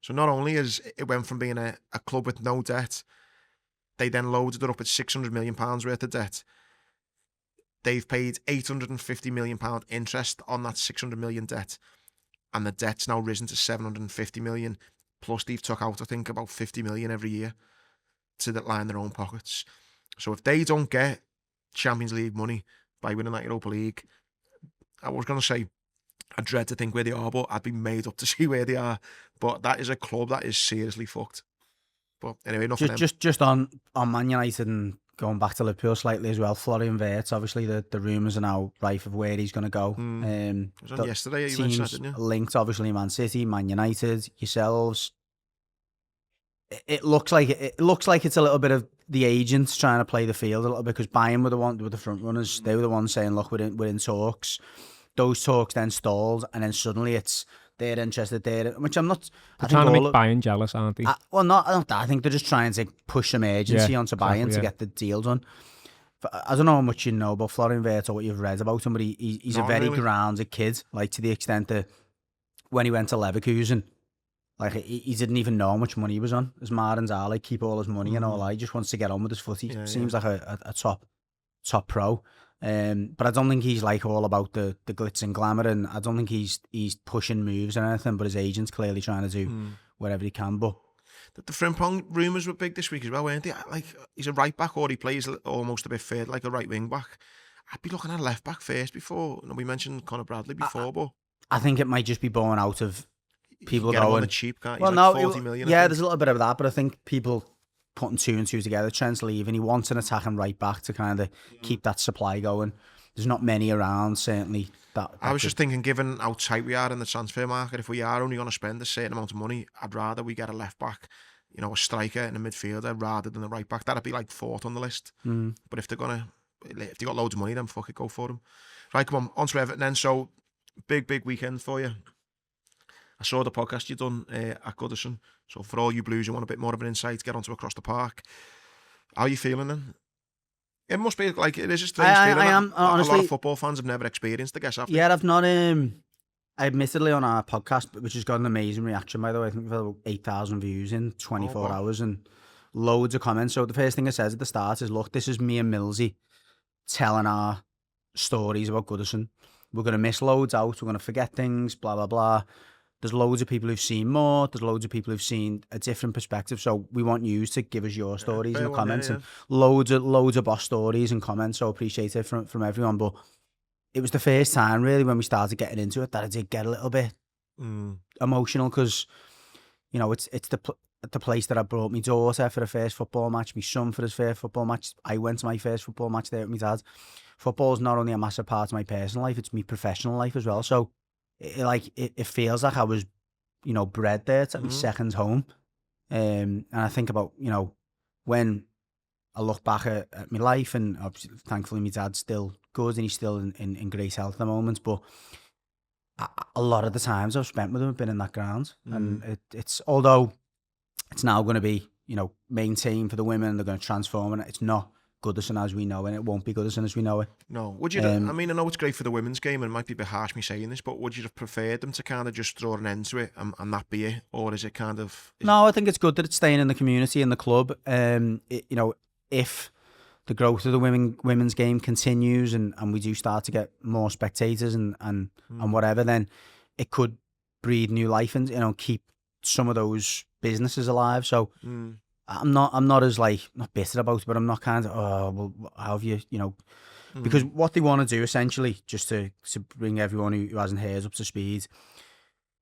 So not only is it went from being a club with no debt, they then loaded it up at £600 million worth of debt. They've paid £850 million interest on that 600 million debt, and the debt's now risen to 750 million. Plus they've took out, I think, about 50 million every year to line their own pockets. So if they don't get Champions League money by winning that Europa League, I was going to say, I dread to think where they are, but I'd be made up to see where they are. But that is a club that is seriously fucked. But anyway, nothing. Just on Man United and going back to Liverpool slightly as well. Florian Wirtz, obviously the rumours are now rife of where he's going to go. It was on yesterday. You mentioned that, didn't you? Linked, obviously, Man City, Man United, yourselves. It looks like it's a little bit of the agents trying to play the field a little bit, because Bayern were the front runners. They were the ones saying, "Look, we're in talks." Those talks then stalled, and then suddenly they're interested there, which I'm not. They're trying to make Bayern jealous, aren't they? I think they're just trying to push some urgency onto Bayern to get the deal done. I don't know how much you know about Florian Wirtz or what you've read about him, but he's a very grounded kid, like to the extent that when he went to Leverkusen, like he didn't even know how much money he was on. As Martin's are, like, keep all his money and all that. He just wants to get on with his footy. Seems like a top pro. But I don't think he's like all about the glitz and glamour, and I don't think he's pushing moves or anything, but his agent's clearly trying to do whatever he can. But the Frimpong rumours were big this week as well, weren't they? Like, he's a right back, or he plays almost a bit third, like a right wing back. I'd be looking at left back first before. We mentioned Conor Bradley before, but I think it might just be born out of people going on the cheap, can't you? Well, no, 40 million. Yeah, there's a little bit of that, but I think people putting 2 and 2 together. Trent's leaving. He wants an attacking right back to kind of keep that supply going. there's not many around, certainly. I was just thinking, given how tight we are in the transfer market, if we are only going to spend a certain amount of money, I'd rather we get a left back, you know, a striker and a midfielder rather than a right back. That'd be like fourth on the list. But if they got loads of money, then fuck it, go for them. Right, come on to Everton then. So big weekend for you. I saw the podcast you done at Goodison. So for all you Blues who want a bit more of an insight, get onto Across the Park. How are you feeling then? It must be like, it is a strange feeling. I am, honestly. A lot of football fans have never experienced, I guess. Yeah, I've not. Admittedly, on our podcast, which has got an amazing reaction, by the way, I think we've had about 8,000 views in 24 hours and loads of comments. So the first thing I says at the start is, look, this is me and Millsy telling our stories about Goodison. We're going to miss loads out. We're going to forget things, blah, blah, blah. There's loads of people who've seen more. There's loads of people who've seen a different perspective. So we want you to give us your stories in the comments. And loads of boss stories and comments. So appreciate it from everyone. But it was the first time, really, when we started getting into it, that I did get a little bit emotional, because, you know, it's the place that I brought my daughter for the first football match, my son for his first football match. I went to my first football match there with my dad. Football is not only a massive part of my personal life, it's my professional life as well. So it feels like I was, you know, bred there. It's like my second home. And I think about, you know, when I look back at my life, and obviously, thankfully my dad's still good and he's still in great health at the moment, but a lot of the times I've spent with him have been in that ground. And it's although it's now going to be, you know, maintained for the women, they're going to transform it. It's not Goodison as we know, and it won't be Goodison as we know it. No. Would you? I mean, I know it's great for the women's game, and it might be a bit harsh me saying this, but would you have preferred them to kind of just draw an end to it and that be it, or is it kind of? No, I think it's good that it's staying in the community and the club. You know, if the growth of the women's game continues and we do start to get more spectators and whatever, then it could breathe new life and, you know, keep some of those businesses alive. So. I'm not as, like, not bitter about it, but I'm not kind of, oh, well, how have you, you know, because what they want to do essentially, just to bring everyone who hasn't heard up to speed,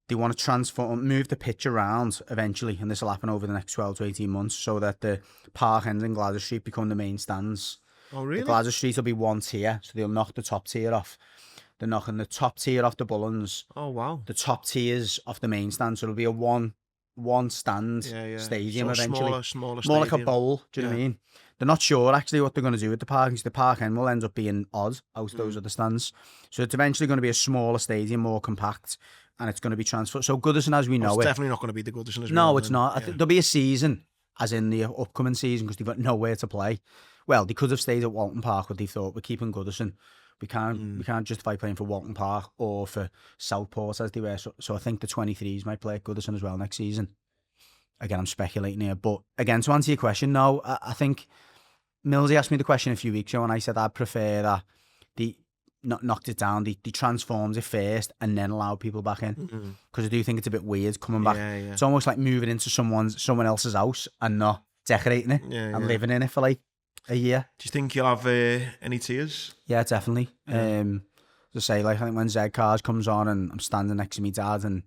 they want to move the pitch around eventually, and this will happen over the next 12 to 18 months, so that the Park End and Gladys Street become the main stands. Oh, really? The Gladys Street will be one tier, so they'll knock the top tier off. They're knocking the top tier off the Bullens. Oh, wow. The top tiers off the main stand, so it'll be a one stand stadium, so eventually. Smaller more like a bowl, do you know what I mean? They're not sure actually what they're going to do with the park. The Park End will end up being odd out of those other stands. So it's eventually going to be a smaller stadium, more compact, and it's going to be transferred. So Goodison as we know it's it. definitely not going to be the Goodison as we know. No, it's not. There'll be a season, as in the upcoming season, because they've got nowhere to play. Well, they could have stayed at Walton Park, but they thought, we're keeping Goodison. We can't justify playing for Walton Park or for Southport as they were. So I think the 23s might play at Goodison as well next season. Again, I'm speculating here, but again, to answer your question, no, I think Millsy asked me the question a few weeks ago, and I said I'd prefer that they knocked it down, they transformed it first, and then allowed people back in, because I do think it's a bit weird coming back. It's almost like moving into someone else's house and not decorating it and living in it for like a year. Do you think you'll have any tears? Yeah, definitely. To say, like, I think when Zed Cars comes on and I'm standing next to me dad and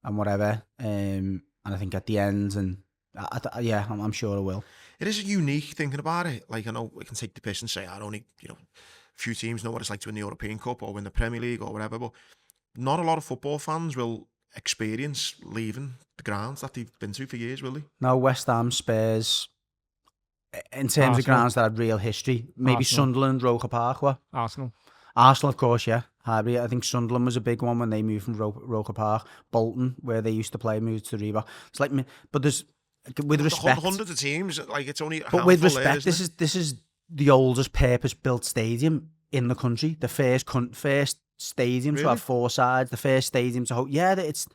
whatever, and I think at the end, and I'm sure I will. It is unique thinking about it. Like, I know we can take the piss and say, I only, you know, few teams know what it's like to win the European Cup or win the Premier League or whatever, but not a lot of football fans will experience leaving the grounds that they've been to for years, will they? No, West Ham, Spurs, in terms of grounds that had real history. Maybe Arsenal. Sunderland, Roker Park, what? Arsenal, of course, yeah. Highbury, I think Sunderland was a big one when they moved from Roker Park. Bolton, where they used to play, moved to Reebok. It's like, but there's, with respect, hundreds of teams, like, it's only. But with respect, this is the oldest purpose-built stadium in the country. The first stadium to have four sides. The first stadium to host. Yeah, it's,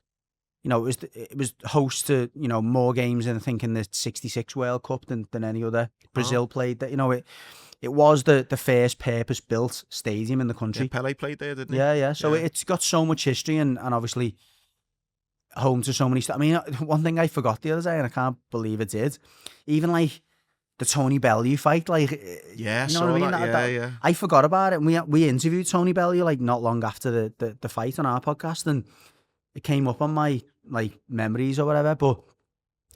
you know, it was host to, you know, more games in, I think, in the '66 World Cup than any other. Brazil played that. You know, it was the first purpose-built stadium in the country. Yeah, Pelé played there, didn't he? Yeah. So it's got so much history and obviously home to so many. I mean, one thing I forgot the other day, and I can't believe it did. Even like the Tony Bellew fight, like, yeah, you know what I mean? Yeah. I forgot about it. And we interviewed Tony Bellew like not long after the fight on our podcast, and it came up on my like memories or whatever. But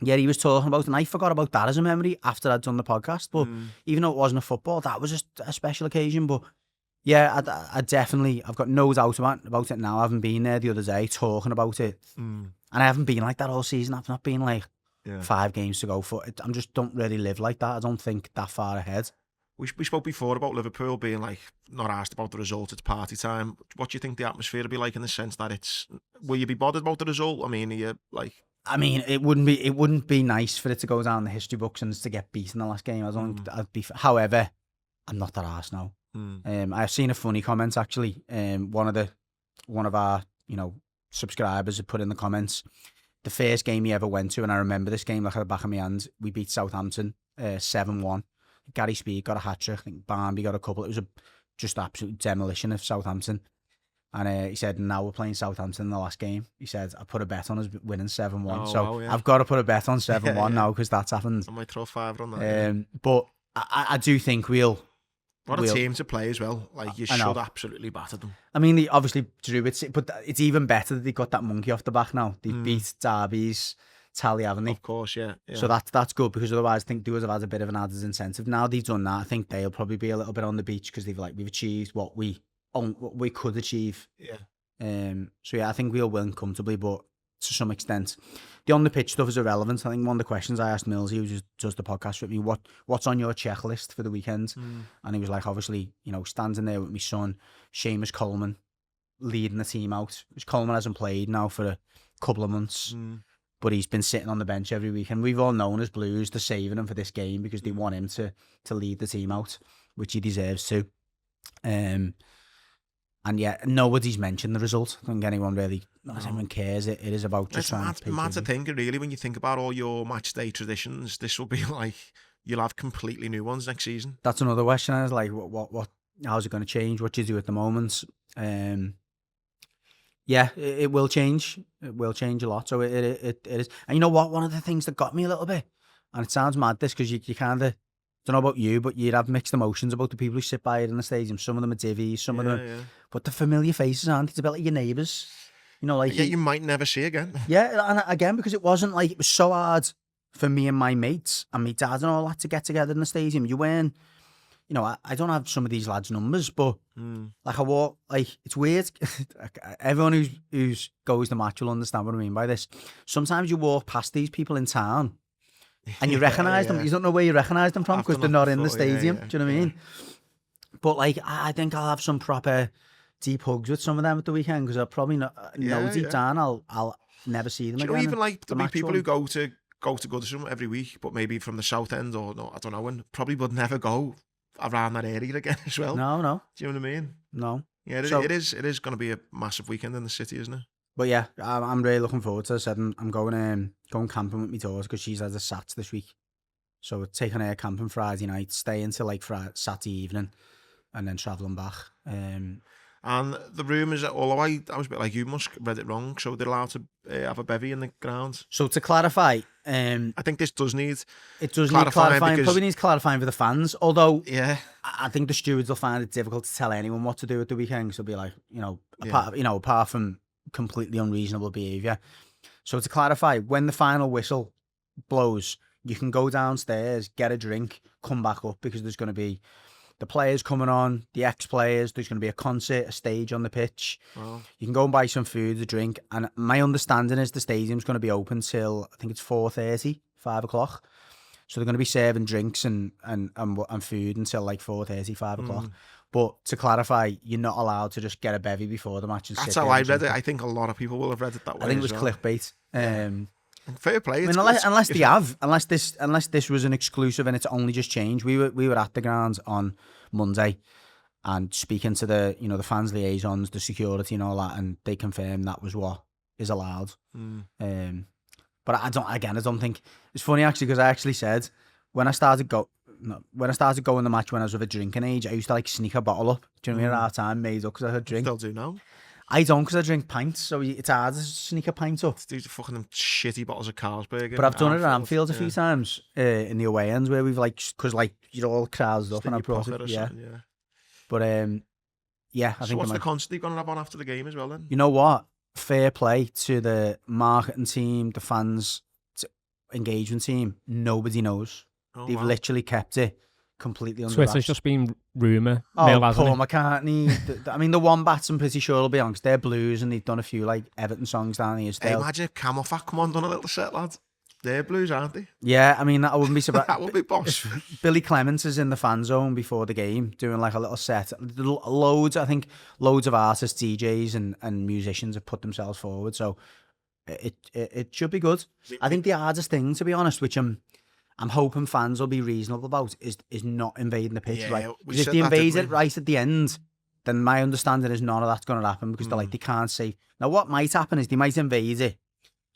yeah, he was talking about it, and I forgot about that as a memory after I'd done the podcast. But even though it wasn't a football, that was a special occasion. But Yeah, I definitely, I've got no doubt about it now. I haven't been there the other day talking about it. And I haven't been like that all season. I've not been like 5 games to go for it. I just don't really live like that. I don't think that far ahead. We spoke before about Liverpool being like not asked about the result, it's party time. What do you think the atmosphere will be like in the sense that will you be bothered about the result? I mean, are you like... I mean, it wouldn't be nice for it to go down the history books and to get beaten the last game. I don't think I'd be. However, I'm not that arse now. I've seen a funny comment actually. One of our subscribers had put in the comments the first game he ever went to, and I remember this game like at the back of my hand. We beat Southampton 7-1. Gary Speed got a hat trick. I think Barnby got a couple. It was just absolute demolition of Southampton. And he said, now we're playing Southampton in the last game. He said, I put a bet on us winning 7-1. I've got to put a bet on 7-1 now because that's happened. I might throw a fiver on that. But I do think we'll... What a team to play as well. Like, you should absolutely batter them. I mean, they obviously drew it, but it's even better that they got that monkey off the back now. They beat Derby's tally, haven't they? Of course, yeah. So that's good, because otherwise I think they would have had a bit of an added incentive. Now they've done that, I think they'll probably be a little bit on the beach because we've achieved what we could achieve. Yeah. So yeah, I think we'll win comfortably, but to some extent, the on the pitch stuff is irrelevant. I think one of the questions I asked Millsy, who just does the podcast with me, what's on your checklist for the weekend? And he was like, obviously, standing there with my son, Seamus Coleman, leading the team out. Which Coleman hasn't played now for a couple of months, but he's been sitting on the bench every week. And we've all known as Blues, they're saving him for this game because they want him to lead the team out, which he deserves to. And yeah, nobody's mentioned the result. I don't think anyone cares. It is about just trying to... It's mad to think, really, when you think about all your match day traditions, this will be like, you'll have completely new ones next season. That's another question. I was like, how's it going to change? What do you do at the moment? Yeah, it will change. It will change a lot. So it is. And you know what? One of the things that got me a little bit, and it sounds mad this, because you kind of... I don't know about you, but you'd have mixed emotions about the people who sit by it in the stadium. Some of them are divvies, some of them... Yeah. But the familiar faces, aren't they? It's a bit like your neighbours. You might never see again. Yeah, and again, because it wasn't like... It was so hard for me and my mates and my dad and all that to get together in the stadium. You weren't... I don't have some of these lads' numbers, but like I walk... Like, it's weird. Everyone who goes to match will understand what I mean by this. Sometimes you walk past these people in town and you recognise them. You don't know where you recognise them from because they're not in the stadium. Do you know what I mean? But like, I think I'll have some proper deep hugs with some of them at the weekend, because I'll probably know deep down I'll never see them again. Even like there'll be people who go to Goodison every week, but maybe from the south end or no, I don't know, and probably would never go around that area again as well. No. Do you know what I mean? No. Yeah, it is going to be a massive weekend in the city, isn't it? But yeah, I'm really looking forward to it. I said I'm going camping with my daughter because she's had a Sats this week. So we're taking her camping Friday night, stay until like Saturday evening, and then travelling back. And the rumours that I was a bit like you, Musk, read it wrong. So they're allowed to have a bevy in the ground. So to clarify, I think this does need... It does need clarifying. Probably needs clarifying for the fans. Although, I think the stewards will find it difficult to tell anyone what to do at the weekend. So it'll be like, apart from completely unreasonable behaviour. So to clarify, when the final whistle blows, you can go downstairs, get a drink, come back up, because there's going to be the players coming on, the ex-players, there's going to be a concert, a stage on the pitch. Wow. You can go and buy some food, a drink, and my understanding is the stadium's going to be open till, I think it's 4:30, 5 o'clock. So they're going to be serving drinks and food until like 4:30, 5 o'clock. But to clarify, you're not allowed to just get a bevy before the match and That's how I read it. I think a lot of people will have read it that way. I think it was clickbait. Fair play. I mean, unless this was an exclusive and it's only just changed. We were at the ground on Monday and speaking to the the fans liaisons, the security and all that, and they confirmed that was what is allowed. But I don't think it's funny actually, because I actually said when I started going the match when I was of a drinking age, I used to like sneak a bottle up. Do you know what I mean? At half time, made up because I had drink. Still do now. I don't, because I drink pints, so it's hard to sneak a pint up. These are fucking shitty bottles of Carlsberg. But I've done it at Anfield a few times in the away ends where we've like, because like you're all crowded up and I brought it. Yeah. But yeah, I think. So what's the concert you're gonna have on after the game as well then? You know what? Fair play to the marketing team, the fans engagement team. Nobody knows. They've literally kept it completely under Twitter's wraps. just been rumour. Oh, mill, hasn't Paul it? McCartney. I mean, the Wombats, I'm pretty sure will be on because they're blues and they've done a few like Everton songs down here Hey, still. imagine if Camelfat come on, done a little set, lad. They're blues, aren't they? Yeah, I mean, I wouldn't be surprised. That would be boss. Billy Clements is in the fan zone before the game doing like a little set. Loads of artists, DJs and musicians have put themselves forward. So it should be good. I think the hardest thing, to be honest, which I'm hoping fans will be reasonable about, is not invading the pitch. Yeah, Right? we Because if said they that, invade didn't it we? right at the end, then my understanding is none of that's going to happen because they're like, they can't say. Now, what might happen is they might invade it,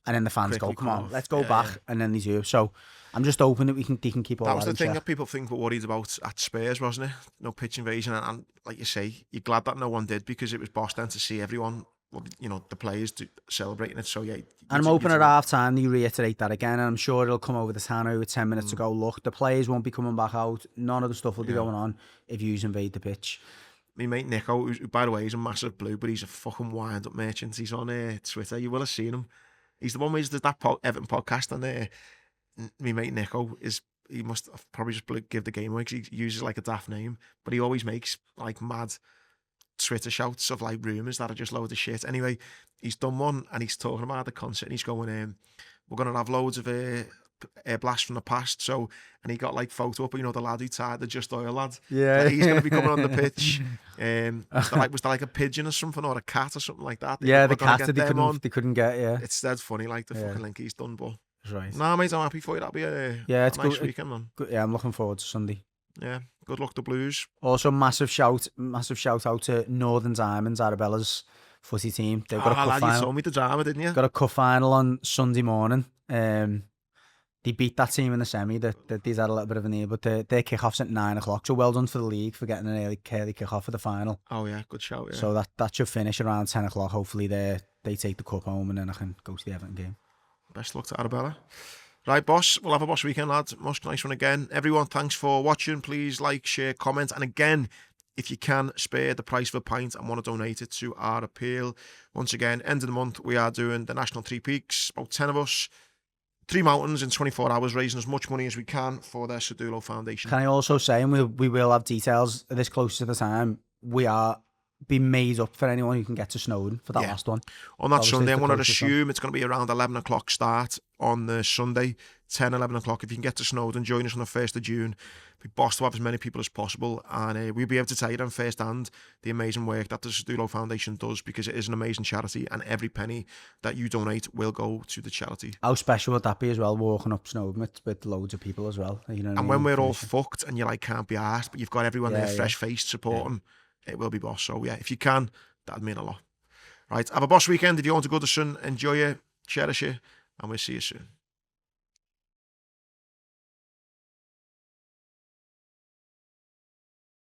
and then the fans Quickly go, "Come come on, off. let's go Yeah, back," yeah. and then they do. So I'm just hoping that they can keep all That that was the in thing check. that people think were worried about at Spurs, wasn't it? No pitch invasion, and like you say, you're glad that no one did because it was boss then to see everyone, well, you know, the players celebrating it. So yeah, And I'm hoping at half time they reiterate that again, and I'm sure it'll come over the tannoy with 10 minutes to go. Look, the players won't be coming back out. None of the stuff will be going on if you invade the pitch. My mate Nico, who by the way is a massive blue, but he's a fucking wind up merchant. He's on Twitter. You will have seen him. He's the one who's that Everton podcast, and my mate Nico he must have probably just give the game away because he uses like a daft name, but he always makes like mad Twitter shouts of like rumours that are just loads of shit. Anyway, he's done one and he's talking about the concert and he's going, we're going to have loads of air blasts from the past. So, and he got like photo up, you know, the lad who tied the Just Oil lad. Yeah. He's going to be coming on the pitch. Was there like a pigeon or something, or a cat or something like that? Yeah, the We're gonna cat get that them on. they couldn't get, yeah. It's dead funny, like the fucking link he's done, but That's right. nah, mate, I'm happy for you. That'll be a It's nice good. weekend, man. Good. Yeah, I'm looking forward to Sunday. Yeah, good luck to Blues. Also, massive shout out to Northern Diamonds, Arabella's footy team. They've got a cup lad, you final. told me the drama, didn't you? Got a cup final on Sunday morning. They beat that team in the semi. These had a little bit of an ear, but their kickoff's at 9 o'clock. So well done for the league for getting an early kickoff for the final. Oh yeah, good shout. Yeah. So that should finish around 10 o'clock. Hopefully they take the cup home and then I can go to the Everton game. Best luck to Arabella. Right, boss. We'll have a boss weekend, lads. Musk, nice one again. Everyone, thanks for watching. Please like, share, comment. And again, if you can, spare the price of a pint and want to donate it to our appeal. Once again, end of the month, we are doing the National Three Peaks. About 10 of us. 3 mountains in 24 hours, raising as much money as we can for the Sadulo Foundation. Can I also say, and we will have details this close to the time, we are being made up for anyone who can get to Snowdon for that last one. On that Obviously, Sunday, it's I'm the going to closest one. assume it's going to be around 11 o'clock start on the Sunday, 10, 11 o'clock. If you can get to Snowdon, join us on the 1st of June. Be boss to have as many people as possible, and we'll be able to tell you then first hand the amazing work that the Sadulo Foundation does, because it is an amazing charity, and every penny that you donate will go to the charity. How special would that be as well, walking up Snowdon with loads of people as well? You know what I And mean? when we're all fucked and you like can't be arsed, but you've got everyone there Yeah. fresh-faced supporting, it will be boss. So yeah, if you can, that'd mean a lot. Right, have a boss weekend. If you want to go to Goodison, enjoy it, cherish it, and we'll see you soon.